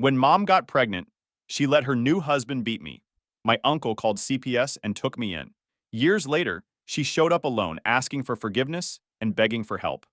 When mom got pregnant, she let her new husband beat me. My uncle called CPS and took me in. Years later, she showed up alone, asking for forgiveness and begging for help.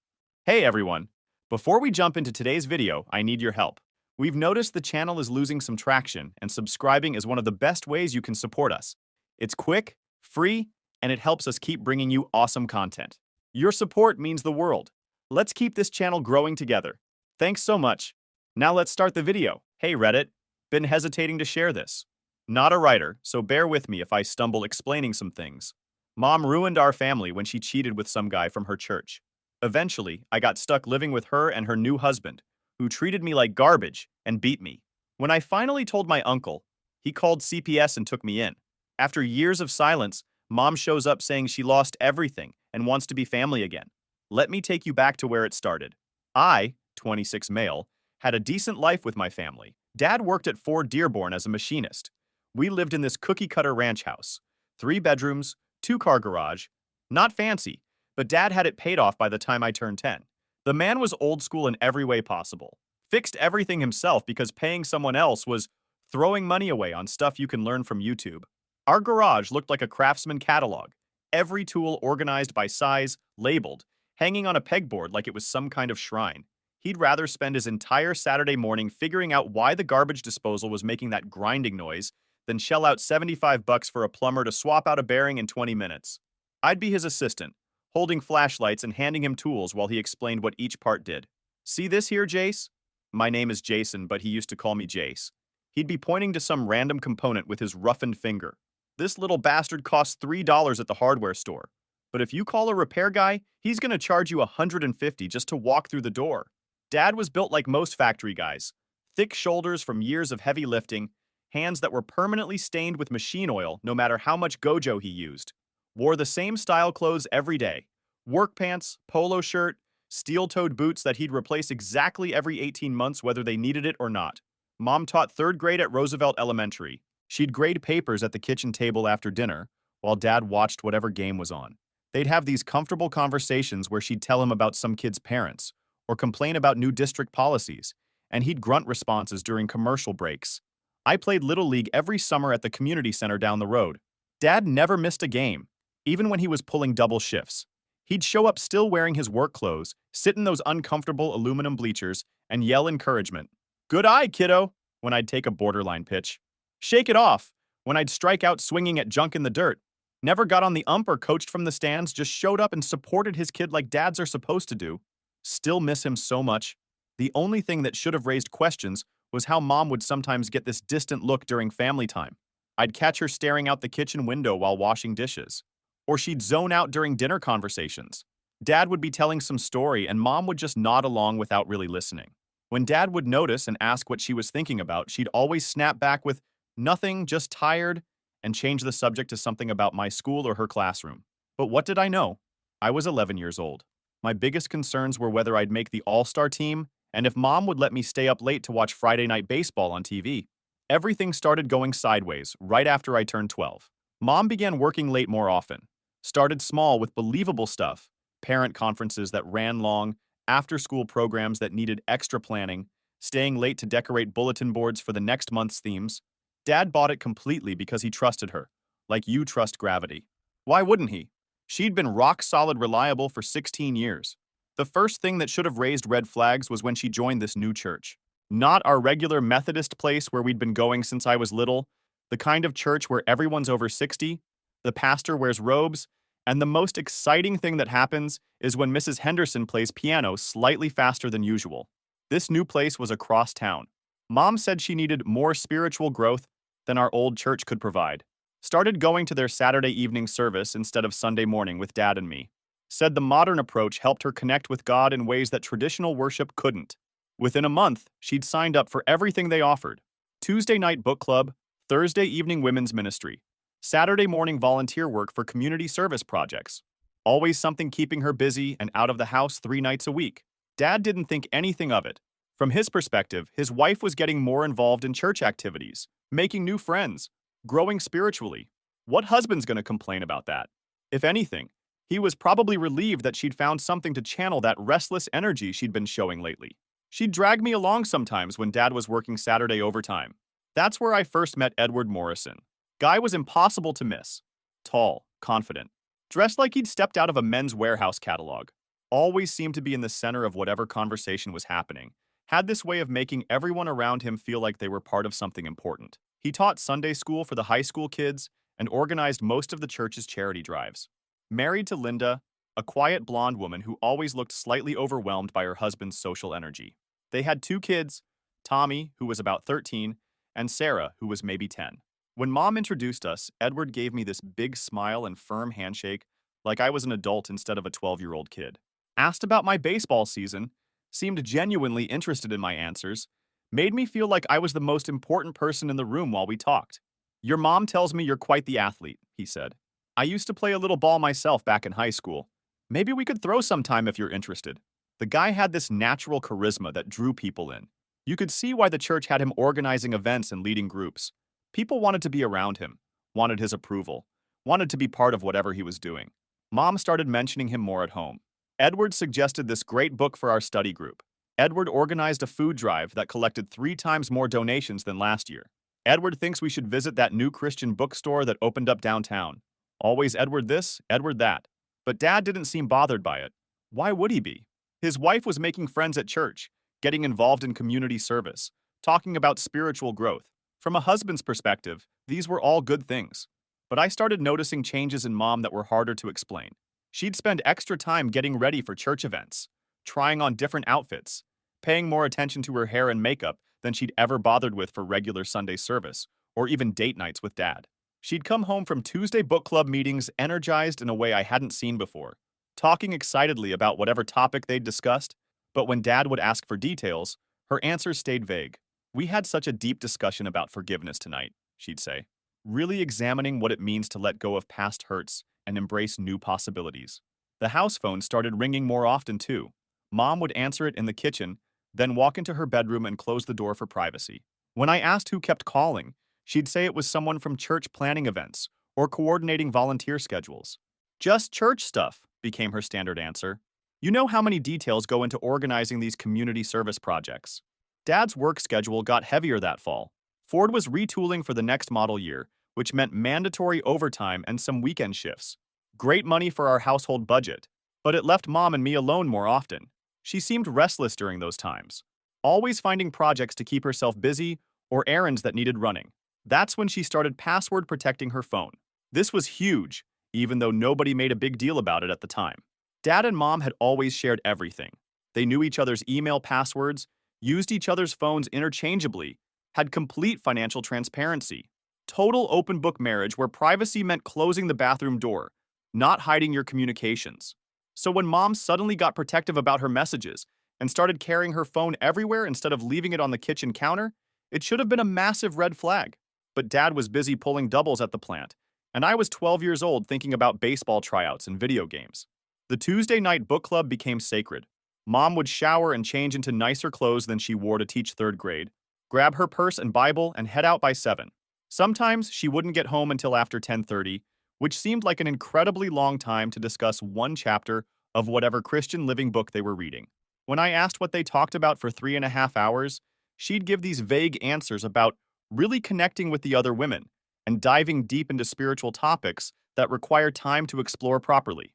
Hey everyone! Before we jump into today's video, I need your help. We've noticed the channel is losing some traction, and subscribing is one of the best ways you can support us. It's quick, free, and it helps us keep bringing you awesome content. Your support means the world. Let's keep this channel growing together. Thanks so much. Now let's start the video. Hey Reddit, been hesitating to share this. Not a writer, so bear with me if I stumble explaining some things. Mom ruined our family when she cheated with some guy from her church. Eventually, I got stuck living with her and her new husband, who treated me like garbage and beat me. When I finally told my uncle, he called CPS and took me in. After years of silence, Mom shows up saying she lost everything and wants to be family again. Let me take you back to where it started. I, 26 male, had a decent life with my family. Dad worked at Ford Dearborn as a machinist. We lived in this cookie-cutter ranch house. 3 bedrooms, 2-car garage. Not fancy, but Dad had it paid off by the time I turned 10. The man was old school in every way possible. Fixed everything himself because paying someone else was throwing money away on stuff you can learn from YouTube. Our garage looked like a craftsman catalog. Every tool organized by size, labeled, hanging on a pegboard like it was some kind of shrine. He'd rather spend his entire Saturday morning figuring out why the garbage disposal was making that grinding noise than shell out $75 for a plumber to swap out a bearing in 20 minutes. I'd be his assistant, holding flashlights and handing him tools while he explained what each part did. See this here, Jace? My name is Jason, but he used to call me Jace. He'd be pointing to some random component with his roughened finger. This little bastard costs $3 at the hardware store. But if you call a repair guy, he's gonna charge you $150 just to walk through the door. Dad was built like most factory guys. Thick shoulders from years of heavy lifting, hands that were permanently stained with machine oil no matter how much Gojo he used. Wore the same style clothes every day. Work pants, polo shirt, steel-toed boots that he'd replace exactly every 18 months whether they needed it or not. Mom taught 3rd grade at Roosevelt Elementary. She'd grade papers at the kitchen table after dinner, while Dad watched whatever game was on. They'd have these comfortable conversations where she'd tell him about some kid's parents, or complain about new district policies, and he'd grunt responses during commercial breaks. I played Little League every summer at the community center down the road. Dad never missed a game, even when he was pulling double shifts. He'd show up still wearing his work clothes, sit in those uncomfortable aluminum bleachers, and yell encouragement. Good eye, kiddo, when I'd take a borderline pitch. Shake it off, when I'd strike out swinging at junk in the dirt. Never got on the ump or coached from the stands, just showed up and supported his kid like dads are supposed to do. Still miss him so much. The only thing that should have raised questions was how Mom would sometimes get this distant look during family time. I'd catch her staring out the kitchen window while washing dishes. Or she'd zone out during dinner conversations. Dad would be telling some story and Mom would just nod along without really listening. When Dad would notice and ask what she was thinking about, she'd always snap back with, "Nothing, just tired," and change the subject to something about my school or her classroom. But what did I know? I was 11 years old. My biggest concerns were whether I'd make the All-Star team and if Mom would let me stay up late to watch Friday night baseball on TV. Everything started going sideways right after I turned 12. Mom began working late more often. Started small with believable stuff, parent conferences that ran long, after-school programs that needed extra planning, staying late to decorate bulletin boards for the next month's themes. Dad bought it completely because he trusted her, like you trust gravity. Why wouldn't he? She'd been rock-solid reliable for 16 years. The first thing that should have raised red flags was when she joined this new church. Not our regular Methodist place where we'd been going since I was little, the kind of church where everyone's over 60, the pastor wears robes, and the most exciting thing that happens is when Mrs. Henderson plays piano slightly faster than usual. This new place was across town. Mom said she needed more spiritual growth than our old church could provide. Started going to their Saturday evening service instead of Sunday morning with Dad and me. Said the modern approach helped her connect with God in ways that traditional worship couldn't. Within a month, she'd signed up for everything they offered. Tuesday night book club, Thursday evening women's ministry, Saturday morning volunteer work for community service projects. Always something keeping her busy and out of the house 3 nights a week. Dad didn't think anything of it. From his perspective, his wife was getting more involved in church activities, making new friends, growing spiritually. What husband's gonna complain about that? If anything, he was probably relieved that she'd found something to channel that restless energy she'd been showing lately. She'd drag me along sometimes when Dad was working Saturday overtime. That's where I first met Edward Morrison. Guy was impossible to miss. Tall, confident, dressed like he'd stepped out of a Men's Warehouse catalog. Always seemed to be in the center of whatever conversation was happening. Had this way of making everyone around him feel like they were part of something important. He taught Sunday school for the high school kids and organized most of the church's charity drives. Married to Linda, a quiet blonde woman who always looked slightly overwhelmed by her husband's social energy. They had 2 kids, Tommy, who was about 13, and Sarah, who was maybe 10. When Mom introduced us, Edward gave me this big smile and firm handshake like I was an adult instead of a 12-year-old kid. Asked about my baseball season, seemed genuinely interested in my answers, made me feel like I was the most important person in the room while we talked. "Your mom tells me you're quite the athlete," he said. "I used to play a little ball myself back in high school. Maybe we could throw sometime if you're interested." The guy had this natural charisma that drew people in. You could see why the church had him organizing events and leading groups. People wanted to be around him, wanted his approval, wanted to be part of whatever he was doing. Mom started mentioning him more at home. Edward suggested this great book for our study group. Edward organized a food drive that collected 3 times more donations than last year. Edward thinks we should visit that new Christian bookstore that opened up downtown. Always Edward this, Edward that. But Dad didn't seem bothered by it. Why would he be? His wife was making friends at church, getting involved in community service, talking about spiritual growth. From a husband's perspective, these were all good things. But I started noticing changes in Mom that were harder to explain. She'd spend extra time getting ready for church events, trying on different outfits, paying more attention to her hair and makeup than she'd ever bothered with for regular Sunday service, or even date nights with Dad. She'd come home from Tuesday book club meetings energized in a way I hadn't seen before, talking excitedly about whatever topic they'd discussed, but when Dad would ask for details, her answers stayed vague. "We had such a deep discussion about forgiveness tonight," she'd say, really examining what it means to let go of past hurts and embrace new possibilities. The house phone started ringing more often, too. Mom would answer it in the kitchen, then walk into her bedroom and close the door for privacy. When I asked who kept calling, she'd say it was someone from church planning events or coordinating volunteer schedules. "Just church stuff," became her standard answer. "You know how many details go into organizing these community service projects." Dad's work schedule got heavier that fall. Ford was retooling for the next model year, which meant mandatory overtime and some weekend shifts. Great money for our household budget, but it left Mom and me alone more often. She seemed restless during those times, always finding projects to keep herself busy or errands that needed running. That's when she started password protecting her phone. This was huge, even though nobody made a big deal about it at the time. Dad and Mom had always shared everything. They knew each other's email passwords, used each other's phones interchangeably, had complete financial transparency. Total open book marriage where privacy meant closing the bathroom door, not hiding your communications. So when Mom suddenly got protective about her messages and started carrying her phone everywhere instead of leaving it on the kitchen counter, it should have been a massive red flag. But Dad was busy pulling doubles at the plant, and I was 12 years old thinking about baseball tryouts and video games. The Tuesday night book club became sacred. Mom would shower and change into nicer clothes than she wore to teach 3rd grade, grab her purse and Bible, and head out by 7. Sometimes she wouldn't get home until after 10:30, which seemed like an incredibly long time to discuss one chapter of whatever Christian living book they were reading. When I asked what they talked about for 3.5 hours, she'd give these vague answers about really connecting with the other women and diving deep into spiritual topics that require time to explore properly.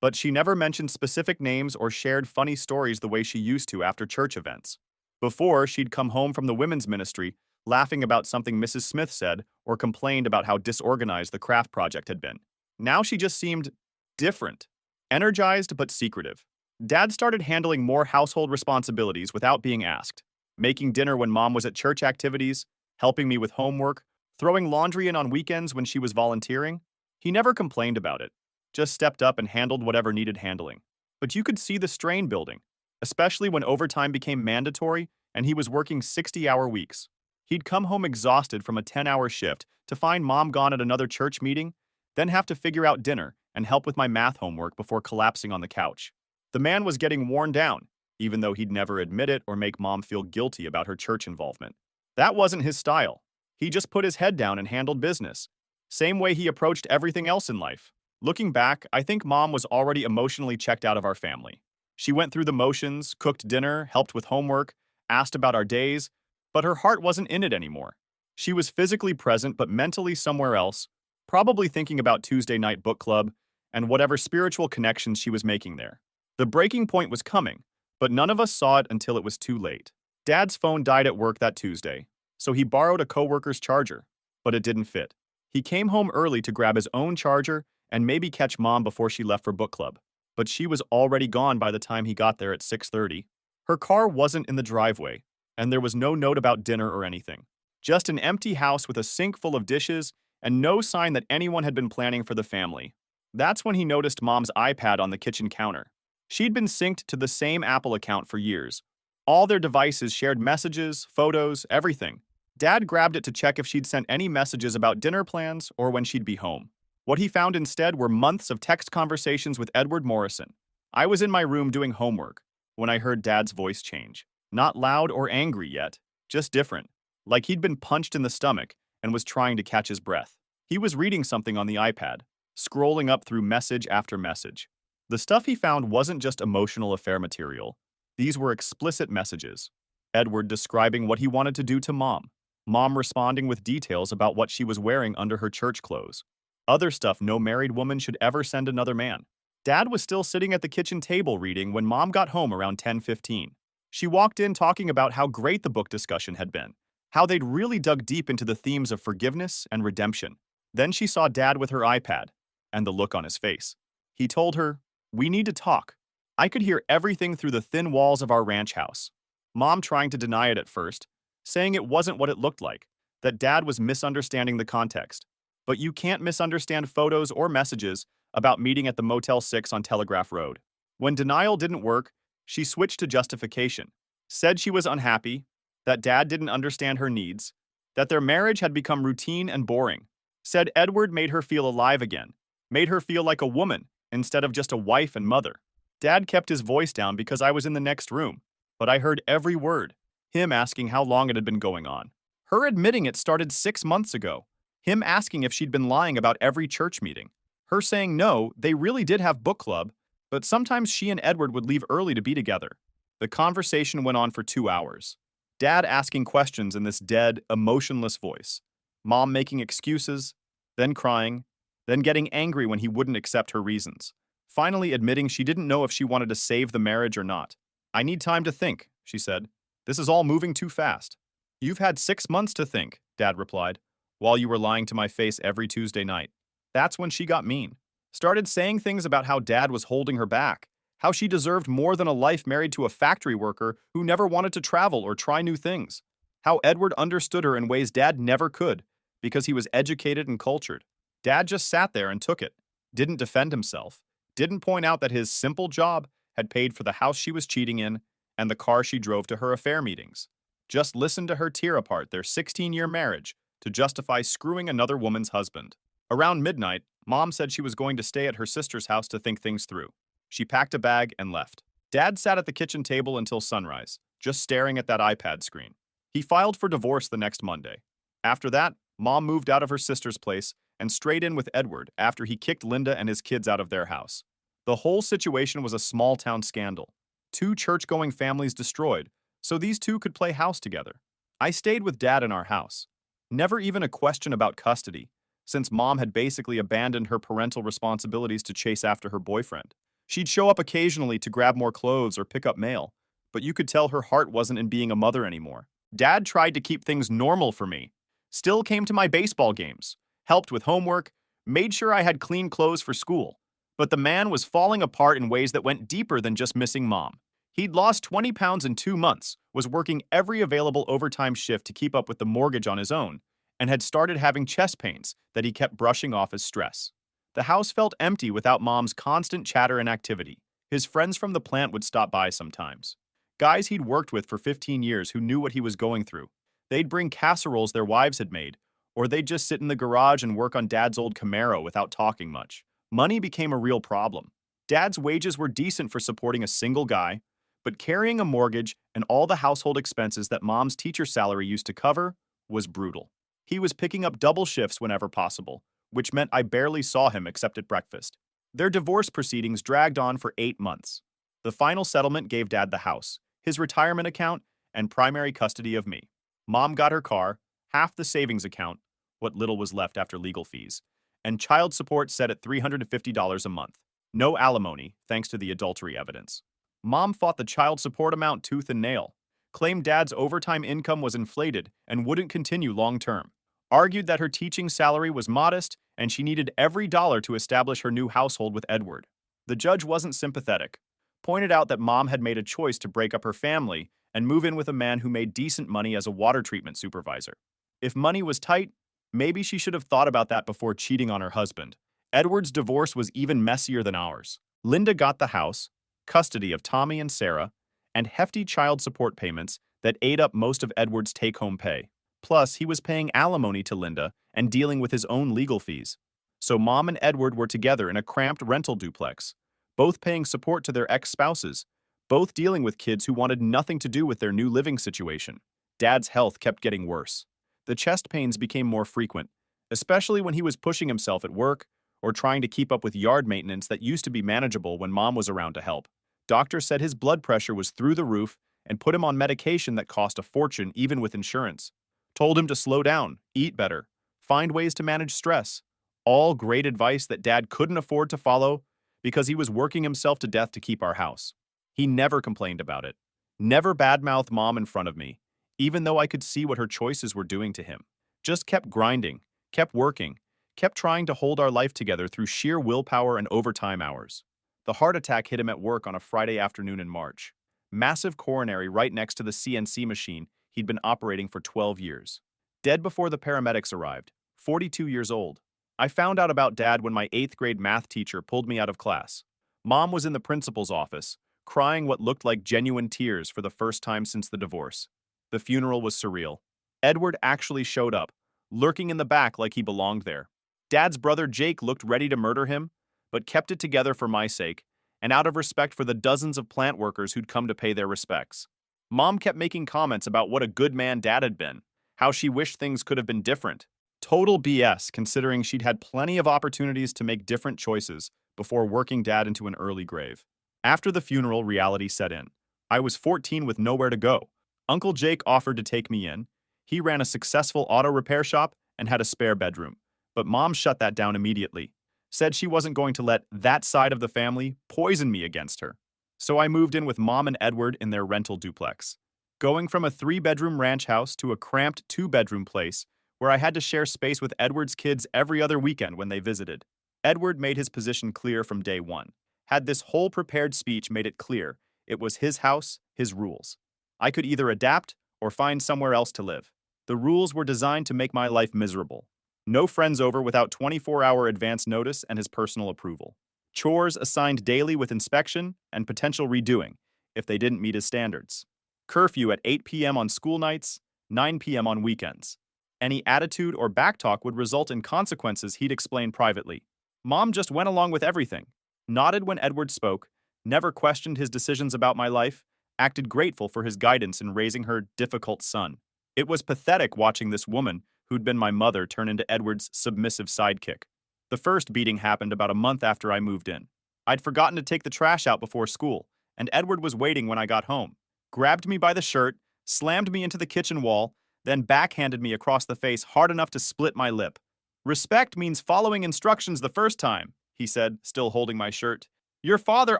But she never mentioned specific names or shared funny stories the way she used to after church events. Before, she'd come home from the women's ministry laughing about something Mrs. Smith said or complained about how disorganized the craft project had been. Now she just seemed different, energized but secretive. Dad started handling more household responsibilities without being asked, making dinner when Mom was at church activities, helping me with homework, throwing laundry in on weekends when she was volunteering. He never complained about it, just stepped up and handled whatever needed handling. But you could see the strain building, especially when overtime became mandatory and he was working 60-hour weeks. He'd come home exhausted from a 10-hour shift to find Mom gone at another church meeting, then have to figure out dinner and help with my math homework before collapsing on the couch. The man was getting worn down, even though he'd never admit it or make Mom feel guilty about her church involvement. That wasn't his style. He just put his head down and handled business. Same way he approached everything else in life. Looking back, I think Mom was already emotionally checked out of our family. She went through the motions, cooked dinner, helped with homework, asked about our days, but her heart wasn't in it anymore. She was physically present but mentally somewhere else, probably thinking about Tuesday night book club and whatever spiritual connections she was making there. The breaking point was coming, but none of us saw it until it was too late. Dad's phone died at work that Tuesday, so he borrowed a coworker's charger, but it didn't fit. He came home early to grab his own charger and maybe catch Mom before she left for book club, but she was already gone by the time he got there at 6:30. Her car wasn't in the driveway, and there was no note about dinner or anything. Just an empty house with a sink full of dishes and no sign that anyone had been planning for the family. That's when he noticed Mom's iPad on the kitchen counter. She'd been synced to the same Apple account for years. All their devices shared messages, photos, everything. Dad grabbed it to check if she'd sent any messages about dinner plans or when she'd be home. What he found instead were months of text conversations with Edward Morrison. I was in my room doing homework when I heard Dad's voice change. Not loud or angry yet, just different, like he'd been punched in the stomach and was trying to catch his breath. He was reading something on the iPad, scrolling up through message after message. The stuff he found wasn't just emotional affair material. These were explicit messages. Edward describing what he wanted to do to Mom. Mom responding with details about what she was wearing under her church clothes. Other stuff no married woman should ever send another man. Dad was still sitting at the kitchen table reading when Mom got home around 10:15. She walked in talking about how great the book discussion had been, how they'd really dug deep into the themes of forgiveness and redemption. Then she saw Dad with her iPad, and the look on his face. He told her, "We need to talk." I could hear everything through the thin walls of our ranch house. Mom trying to deny it at first, saying it wasn't what it looked like, that Dad was misunderstanding the context. But you can't misunderstand photos or messages about meeting at the Motel 6 on Telegraph Road. When denial didn't work, she switched to justification. Said she was unhappy, that Dad didn't understand her needs, that their marriage had become routine and boring. Said Edward made her feel alive again, made her feel like a woman instead of just a wife and mother. Dad kept his voice down because I was in the next room, but I heard every word. Him asking how long it had been going on. Her admitting it started 6 months ago. Him asking if she'd been lying about every church meeting. Her saying no, they really did have book club, but sometimes she and Edward would leave early to be together. The conversation went on for 2 hours. Dad asking questions in this dead, emotionless voice. Mom making excuses, then crying, then getting angry when he wouldn't accept her reasons. Finally admitting she didn't know if she wanted to save the marriage or not. "I need time to think," she said. "This is all moving too fast." "You've had 6 months to think," Dad replied, "while you were lying to my face every Tuesday night." That's when she got mean. Started saying things about how Dad was holding her back, how she deserved more than a life married to a factory worker who never wanted to travel or try new things, how Edward understood her in ways Dad never could because he was educated and cultured. Dad just sat there and took it, didn't defend himself, didn't point out that his simple job had paid for the house she was cheating in and the car she drove to her affair meetings. Just listened to her tear apart their 16-year marriage to justify screwing another woman's husband. Around midnight, Mom said she was going to stay at her sister's house to think things through. She packed a bag and left. Dad sat at the kitchen table until sunrise, just staring at that iPad screen. He filed for divorce the next Monday. After that, Mom moved out of her sister's place and straight in with Edward after he kicked Linda and his kids out of their house. The whole situation was a small-town scandal. 2 church-going families destroyed, so these two could play house together. I stayed with Dad in our house. Never even a question about custody, since Mom had basically abandoned her parental responsibilities to chase after her boyfriend. She'd show up occasionally to grab more clothes or pick up mail, but you could tell her heart wasn't in being a mother anymore. Dad tried to keep things normal for me. Still came to my baseball games, helped with homework, made sure I had clean clothes for school. But the man was falling apart in ways that went deeper than just missing Mom. He'd lost 20 pounds in 2 months, was working every available overtime shift to keep up with the mortgage on his own, and had started having chest pains that he kept brushing off as stress. The house felt empty without Mom's constant chatter and activity. His friends from the plant would stop by sometimes. Guys he'd worked with for 15 years who knew what he was going through. They'd bring casseroles their wives had made, or they'd just sit in the garage and work on Dad's old Camaro without talking much. Money became a real problem. Dad's wages were decent for supporting a single guy, but carrying a mortgage and all the household expenses that Mom's teacher salary used to cover was brutal. He was picking up double shifts whenever possible, which meant I barely saw him except at breakfast. Their divorce proceedings dragged on for 8 months. The final settlement gave Dad the house, his retirement account, and primary custody of me. Mom got her car, half the savings account, what little was left after legal fees, and child support set at $350 a month. No alimony, thanks to the adultery evidence. Mom fought the child support amount tooth and nail, claimed Dad's overtime income was inflated and wouldn't continue long term, argued that her teaching salary was modest and she needed every dollar to establish her new household with Edward. The judge wasn't sympathetic, pointed out that Mom had made a choice to break up her family and move in with a man who made decent money as a water treatment supervisor. If money was tight, maybe she should have thought about that before cheating on her husband. Edward's divorce was even messier than ours. Linda got the house, custody of Tommy and Sarah, and hefty child support payments that ate up most of Edward's take-home pay. Plus, he was paying alimony to Linda and dealing with his own legal fees. So Mom and Edward were together in a cramped rental duplex, both paying support to their ex-spouses, both dealing with kids who wanted nothing to do with their new living situation. Dad's health kept getting worse. The chest pains became more frequent, especially when he was pushing himself at work or trying to keep up with yard maintenance that used to be manageable when Mom was around to help. Doctor said his blood pressure was through the roof and put him on medication that cost a fortune even with insurance. Told him to slow down, eat better, find ways to manage stress. All great advice that Dad couldn't afford to follow because he was working himself to death to keep our house. He never complained about it, never badmouthed Mom in front of me, even though I could see what her choices were doing to him. Just kept grinding, kept working, kept trying to hold our life together through sheer willpower and overtime hours. The heart attack hit him at work on a Friday afternoon in March. Massive coronary right next to the CNC machine he'd been operating for 12 years. Dead before the paramedics arrived, 42 years old. I found out about Dad when my 8th grade math teacher pulled me out of class. Mom was in the principal's office, crying what looked like genuine tears for the first time since the divorce. The funeral was surreal. Edward actually showed up, lurking in the back like he belonged there. Dad's brother Jake looked ready to murder him, but kept it together for my sake, and out of respect for the dozens of plant workers who'd come to pay their respects. Mom kept making comments about what a good man Dad had been, how she wished things could have been different. Total BS, considering she'd had plenty of opportunities to make different choices before working Dad into an early grave. After the funeral, reality set in. I was 14 with nowhere to go. Uncle Jake offered to take me in. He ran a successful auto repair shop and had a spare bedroom. But Mom shut that down immediately. Said she wasn't going to let that side of the family poison me against her. So I moved in with Mom and Edward in their rental duplex. Going from a 3-bedroom ranch house to a cramped 2-bedroom place where I had to share space with Edward's kids every other weekend when they visited. Edward made his position clear from day one. Had this whole prepared speech made it clear it was his house, his rules. I could either adapt or find somewhere else to live. The rules were designed to make my life miserable. No friends over without 24-hour advance notice and his personal approval. Chores assigned daily with inspection and potential redoing if they didn't meet his standards. Curfew at 8 p.m. on school nights, 9 p.m. on weekends. Any attitude or backtalk would result in consequences he'd explain privately. Mom just went along with everything, nodded when Edward spoke, never questioned his decisions about my life, acted grateful for his guidance in raising her difficult son. It was pathetic watching this woman, who'd been my mother, turn into Edward's submissive sidekick. The first beating happened about a month after I moved in. I'd forgotten to take the trash out before school, and Edward was waiting when I got home. Grabbed me by the shirt, slammed me into the kitchen wall, then backhanded me across the face hard enough to split my lip. "Respect means following instructions the first time," he said, still holding my shirt. "Your father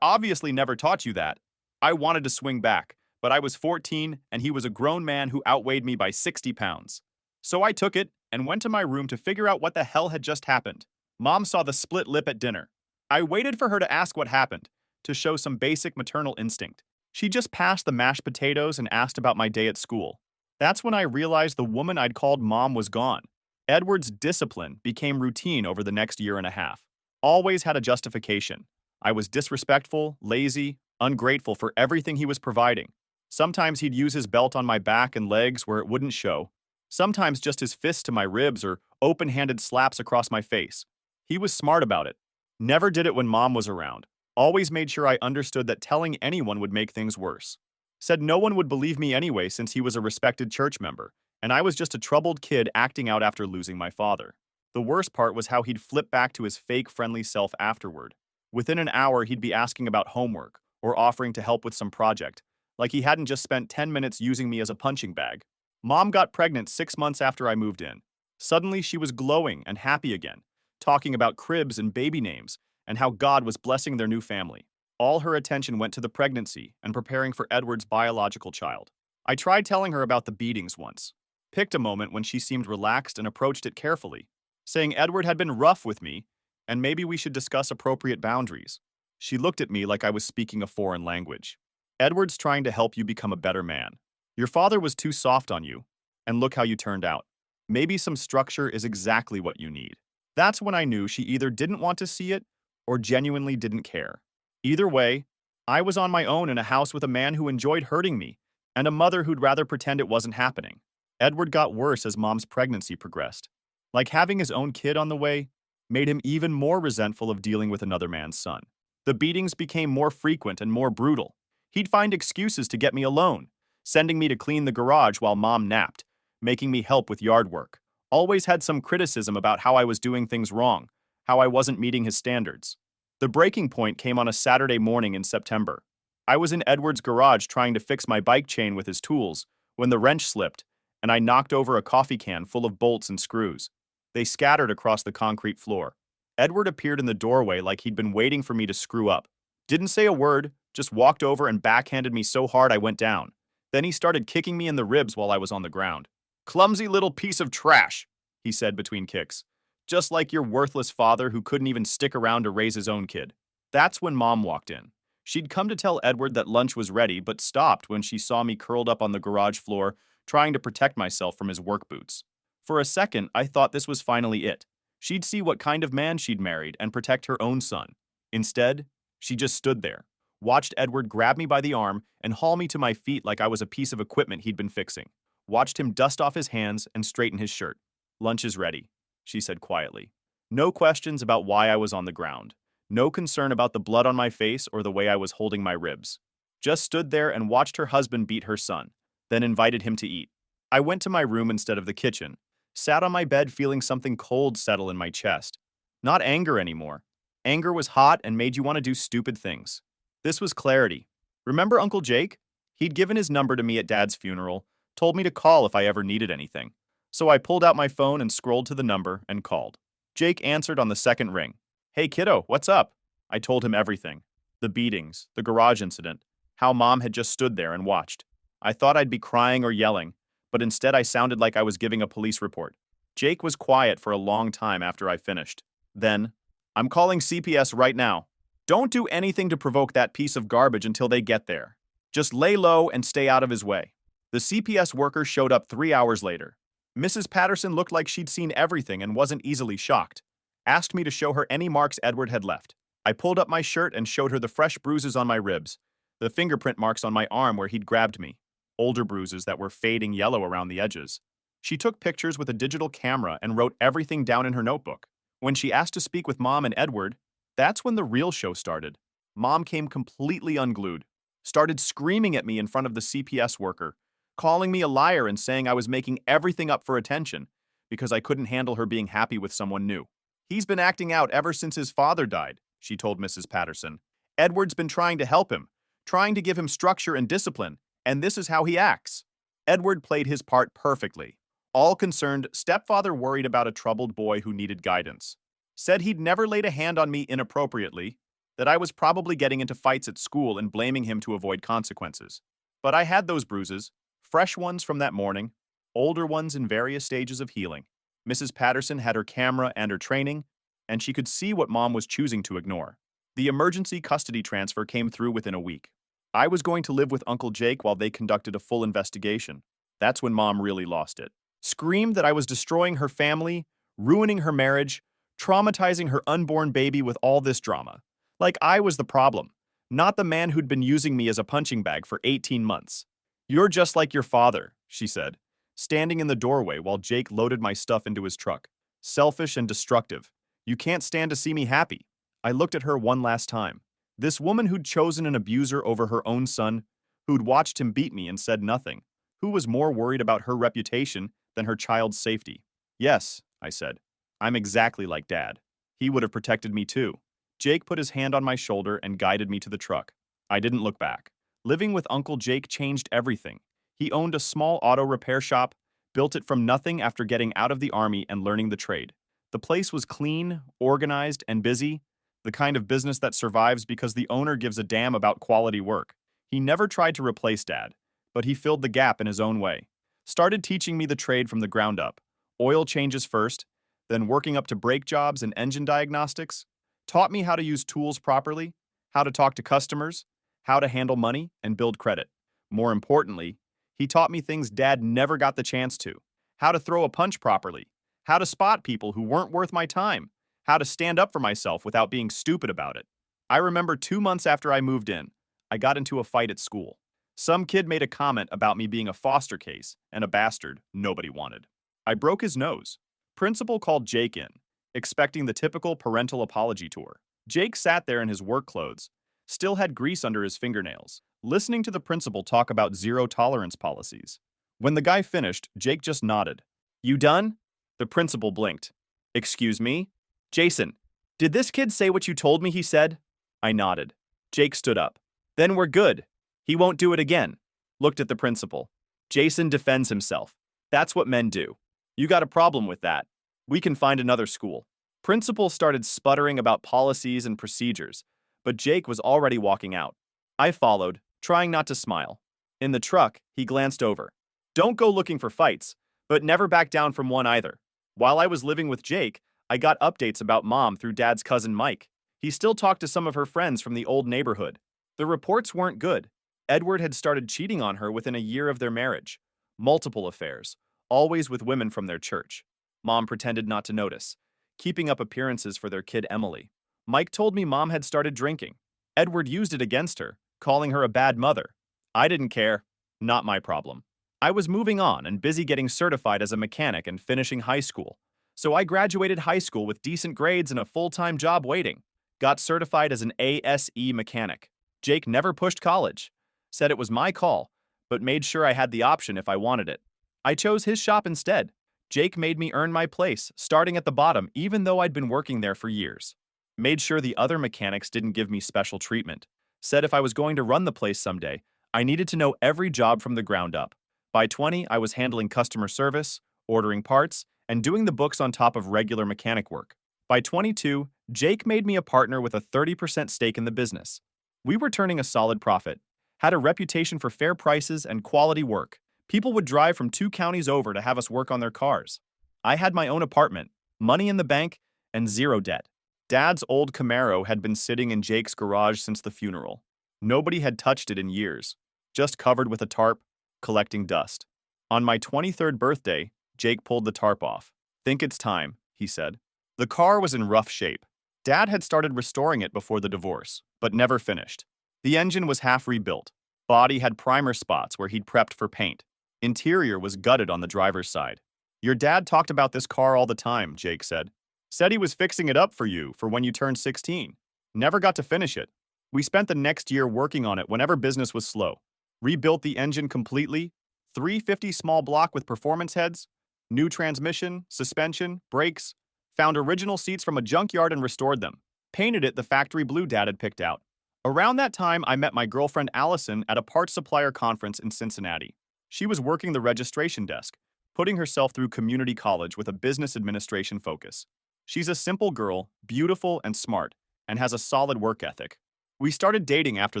obviously never taught you that." I wanted to swing back, but I was 14 and he was a grown man who outweighed me by 60 pounds. So I took it and went to my room to figure out what the hell had just happened. Mom saw the split lip at dinner. I waited for her to ask what happened, to show some basic maternal instinct. She just passed the mashed potatoes and asked about my day at school. That's when I realized the woman I'd called Mom was gone. Edward's discipline became routine over the next year and a half. Always had a justification. I was disrespectful, lazy, ungrateful for everything he was providing. Sometimes he'd use his belt on my back and legs where it wouldn't show. Sometimes just his fists to my ribs or open-handed slaps across my face. He was smart about it. Never did it when Mom was around. Always made sure I understood that telling anyone would make things worse. Said no one would believe me anyway since he was a respected church member, and I was just a troubled kid acting out after losing my father. The worst part was how he'd flip back to his fake friendly self afterward. Within an hour, he'd be asking about homework or offering to help with some project, like he hadn't just spent 10 minutes using me as a punching bag. Mom got pregnant 6 months after I moved in. Suddenly, she was glowing and happy again, talking about cribs and baby names and how God was blessing their new family. All her attention went to the pregnancy and preparing for Edward's biological child. I tried telling her about the beatings once, picked a moment when she seemed relaxed and approached it carefully, saying Edward had been rough with me and maybe we should discuss appropriate boundaries. She looked at me like I was speaking a foreign language. Edward's trying to help you become a better man. Your father was too soft on you, and look how you turned out. Maybe some structure is exactly what you need. That's when I knew she either didn't want to see it or genuinely didn't care. Either way, I was on my own in a house with a man who enjoyed hurting me and a mother who'd rather pretend it wasn't happening. Edward got worse as Mom's pregnancy progressed. Like having his own kid on the way made him even more resentful of dealing with another man's son. The beatings became more frequent and more brutal. He'd find excuses to get me alone, sending me to clean the garage while Mom napped, making me help with yard work. Always had some criticism about how I was doing things wrong, how I wasn't meeting his standards. The breaking point came on a Saturday morning in September. I was in Edward's garage trying to fix my bike chain with his tools when the wrench slipped, and I knocked over a coffee can full of bolts and screws. They scattered across the concrete floor. Edward appeared in the doorway like he'd been waiting for me to screw up. Didn't say a word, just walked over and backhanded me so hard I went down. Then he started kicking me in the ribs while I was on the ground. "Clumsy little piece of trash," he said between kicks. "Just like your worthless father who couldn't even stick around to raise his own kid." That's when Mom walked in. She'd come to tell Edward that lunch was ready, but stopped when she saw me curled up on the garage floor, trying to protect myself from his work boots. For a second, I thought this was finally it. She'd see what kind of man she'd married and protect her own son. Instead, she just stood there, watched Edward grab me by the arm and haul me to my feet like I was a piece of equipment he'd been fixing. Watched him dust off his hands and straighten his shirt. "Lunch is ready," she said quietly. No questions about why I was on the ground. No concern about the blood on my face or the way I was holding my ribs. Just stood there and watched her husband beat her son, then invited him to eat. I went to my room instead of the kitchen, sat on my bed feeling something cold settle in my chest. Not anger anymore. Anger was hot and made you want to do stupid things. This was clarity. Remember Uncle Jake? He'd given his number to me at Dad's funeral, told me to call if I ever needed anything. So I pulled out my phone and scrolled to the number and called. Jake answered on the second ring. "Hey kiddo, what's up?" I told him everything. The beatings, the garage incident, how Mom had just stood there and watched. I thought I'd be crying or yelling, but instead I sounded like I was giving a police report. Jake was quiet for a long time after I finished. Then, "I'm calling CPS right now. Don't do anything to provoke that piece of garbage until they get there. Just lay low and stay out of his way." The CPS worker showed up 3 hours later. Mrs. Patterson looked like she'd seen everything and wasn't easily shocked. Asked me to show her any marks Edward had left. I pulled up my shirt and showed her the fresh bruises on my ribs, the fingerprint marks on my arm where he'd grabbed me, older bruises that were fading yellow around the edges. She took pictures with a digital camera and wrote everything down in her notebook. When she asked to speak with Mom and Edward, that's when the real show started. Mom came completely unglued, started screaming at me in front of the CPS worker, calling me a liar and saying I was making everything up for attention because I couldn't handle her being happy with someone new. "He's been acting out ever since his father died," she told Mrs. Patterson. "Edward's been trying to help him, trying to give him structure and discipline, and this is how he acts." Edward played his part perfectly. All concerned, stepfather worried about a troubled boy who needed guidance. Said he'd never laid a hand on me inappropriately, that I was probably getting into fights at school and blaming him to avoid consequences. But I had those bruises, fresh ones from that morning, older ones in various stages of healing. Mrs. Patterson had her camera and her training, and she could see what Mom was choosing to ignore. The emergency custody transfer came through within a week. I was going to live with Uncle Jake while they conducted a full investigation. That's when Mom really lost it. Screamed that I was destroying her family, ruining her marriage, traumatizing her unborn baby with all this drama. Like I was the problem, not the man who'd been using me as a punching bag for 18 months. "You're just like your father," she said, standing in the doorway while Jake loaded my stuff into his truck. "Selfish and destructive. You can't stand to see me happy." I looked at her one last time. This woman who'd chosen an abuser over her own son, who'd watched him beat me and said nothing, who was more worried about her reputation than her child's safety. "Yes," I said. "I'm exactly like Dad. He would have protected me too." Jake put his hand on my shoulder and guided me to the truck. I didn't look back. Living with Uncle Jake changed everything. He owned a small auto repair shop, built it from nothing after getting out of the army and learning the trade. The place was clean, organized, and busy, the kind of business that survives because the owner gives a damn about quality work. He never tried to replace Dad, but he filled the gap in his own way. Started teaching me the trade from the ground up. Oil changes first, then working up to brake jobs and engine diagnostics. Taught me how to use tools properly, how to talk to customers, how to handle money and build credit. More importantly, he taught me things Dad never got the chance to. How to throw a punch properly, how to spot people who weren't worth my time, how to stand up for myself without being stupid about it. I remember 2 months after I moved in, I got into a fight at school. Some kid made a comment about me being a foster case and a bastard nobody wanted. I broke his nose. Principal called Jake in, expecting the typical parental apology tour. Jake sat there in his work clothes, still had grease under his fingernails, listening to the principal talk about zero-tolerance policies. When the guy finished, Jake just nodded. "You done?" The principal blinked. "Excuse me? Jason, did this kid say what you told me he said?" I nodded. Jake stood up. "Then we're good. He won't do it again." Looked at the principal. "Jason defends himself. That's what men do. You got a problem with that. We can find another school." Principal started sputtering about policies and procedures, but Jake was already walking out. I followed, trying not to smile. In the truck, he glanced over. "Don't go looking for fights, but never back down from one either." While I was living with Jake, I got updates about Mom through Dad's cousin Mike. He still talked to some of her friends from the old neighborhood. The reports weren't good. Edward had started cheating on her within a year of their marriage. Multiple affairs, always with women from their church. Mom pretended not to notice, keeping up appearances for their kid Emily. Mike told me Mom had started drinking. Edward used it against her, calling her a bad mother. I didn't care. Not my problem. I was moving on and busy getting certified as a mechanic and finishing high school. So I graduated high school with decent grades and a full-time job waiting. Got certified as an ASE mechanic. Jake never pushed college. Said it was my call, but made sure I had the option if I wanted it. I chose his shop instead. Jake made me earn my place, starting at the bottom even though I'd been working there for years. Made sure the other mechanics didn't give me special treatment. Said if I was going to run the place someday, I needed to know every job from the ground up. By 20, I was handling customer service, ordering parts, and doing the books on top of regular mechanic work. By 22, Jake made me a partner with a 30% stake in the business. We were turning a solid profit, had a reputation for fair prices and quality work. People would drive from 2 counties over to have us work on their cars. I had my own apartment, money in the bank, and zero debt. Dad's old Camaro had been sitting in Jake's garage since the funeral. Nobody had touched it in years, just covered with a tarp, collecting dust. On my 23rd birthday, Jake pulled the tarp off. "Think it's time," he said. The car was in rough shape. Dad had started restoring it before the divorce, but never finished. The engine was half rebuilt. Body had primer spots where he'd prepped for paint. Interior was gutted on the driver's side. "Your dad talked about this car all the time," Jake said. "Said he was fixing it up for you for when you turned 16. Never got to finish it. We spent the next year working on it whenever business was slow. Rebuilt the engine completely, 350 small block with performance heads, new transmission, suspension, brakes, found original seats from a junkyard and restored them. Painted it the factory blue Dad had picked out. Around that time, I met my girlfriend Allison at a parts supplier conference in Cincinnati. She was working the registration desk, putting herself through community college with a business administration focus. She's a simple girl, beautiful and smart, and has a solid work ethic. We started dating after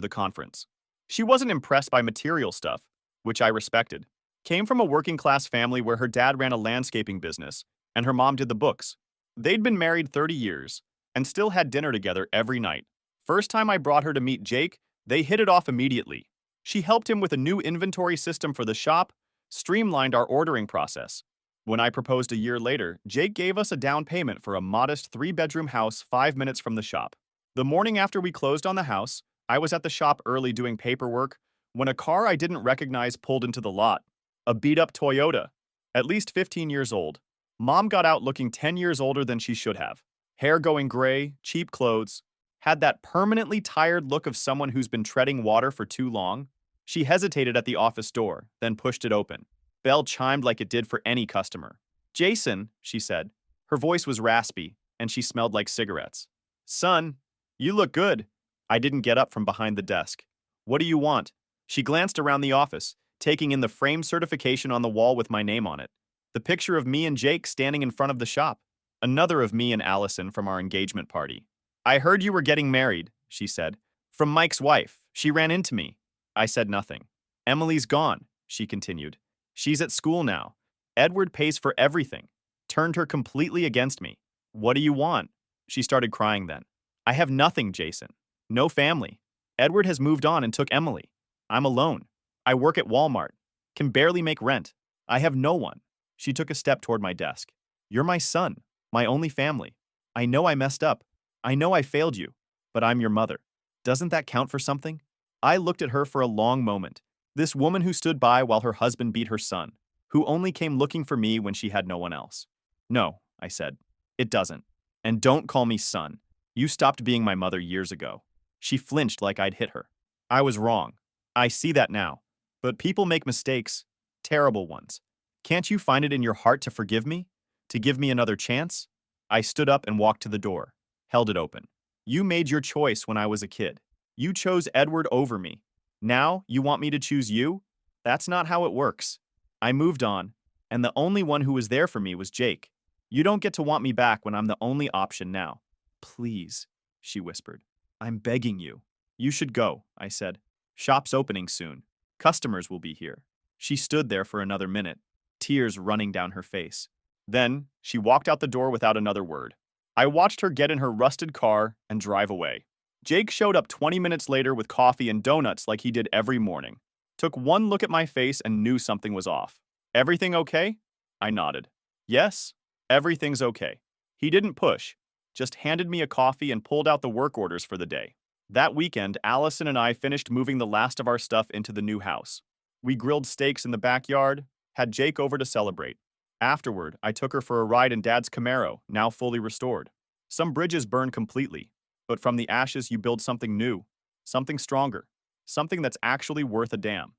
the conference. She wasn't impressed by material stuff, which I respected. Came from a working-class family where her dad ran a landscaping business, and her mom did the books. They'd been married 30 years, and still had dinner together every night. First time I brought her to meet Jake, they hit it off immediately. She helped him with a new inventory system for the shop, streamlined our ordering process. When I proposed a year later, Jake gave us a down payment for a modest 3-bedroom house 5 minutes from the shop. The morning after we closed on the house, I was at the shop early doing paperwork when a car I didn't recognize pulled into the lot. A beat-up Toyota, at least 15 years old. Mom got out looking 10 years older than she should have. Hair going gray, cheap clothes. Had that permanently tired look of someone who's been treading water for too long. She hesitated at the office door, then pushed it open. Bell chimed like it did for any customer. "Jason," she said. Her voice was raspy, and she smelled like cigarettes. "Son, you look good." I didn't get up from behind the desk. "What do you want?" She glanced around the office, taking in the framed certification on the wall with my name on it. The picture of me and Jake standing in front of the shop. Another of me and Allison from our engagement party. I heard you were getting married, she said. From Mike's wife. She ran into me. I said nothing. Emily's gone, she continued. She's at school now. Edward pays for everything. Turned her completely against me. What do you want? She started crying then. I have nothing, Jason. No family. Edward has moved on and took Emily. I'm alone. I work at Walmart. Can barely make rent. I have no one. She took a step toward my desk. You're my son, my only family. I know I messed up. I know I failed you, but I'm your mother. Doesn't that count for something? I looked at her for a long moment. This woman who stood by while her husband beat her son, who only came looking for me when she had no one else. No, I said. It doesn't. And don't call me son. You stopped being my mother years ago. She flinched like I'd hit her. I was wrong. I see that now. But people make mistakes. Terrible ones. Can't you find it in your heart to forgive me? To give me another chance? I stood up and walked to the door, held it open. You made your choice when I was a kid. You chose Edward over me. Now you want me to choose you? That's not how it works. I moved on, and the only one who was there for me was Jake. You don't get to want me back when I'm the only option now. Please, she whispered. I'm begging you. You should go, I said. Shop's opening soon. Customers will be here. She stood there for another minute, tears running down her face. Then, she walked out the door without another word. I watched her get in her rusted car and drive away. Jake showed up 20 minutes later with coffee and donuts like he did every morning. Took one look at my face and knew something was off. Everything okay? I nodded. Yes, everything's okay. He didn't push, just handed me a coffee and pulled out the work orders for the day. That weekend, Allison and I finished moving the last of our stuff into the new house. We grilled steaks in the backyard, had Jake over to celebrate. Afterward, I took her for a ride in Dad's Camaro, now fully restored. Some bridges burn completely, but from the ashes you build something new, something stronger, something that's actually worth a damn.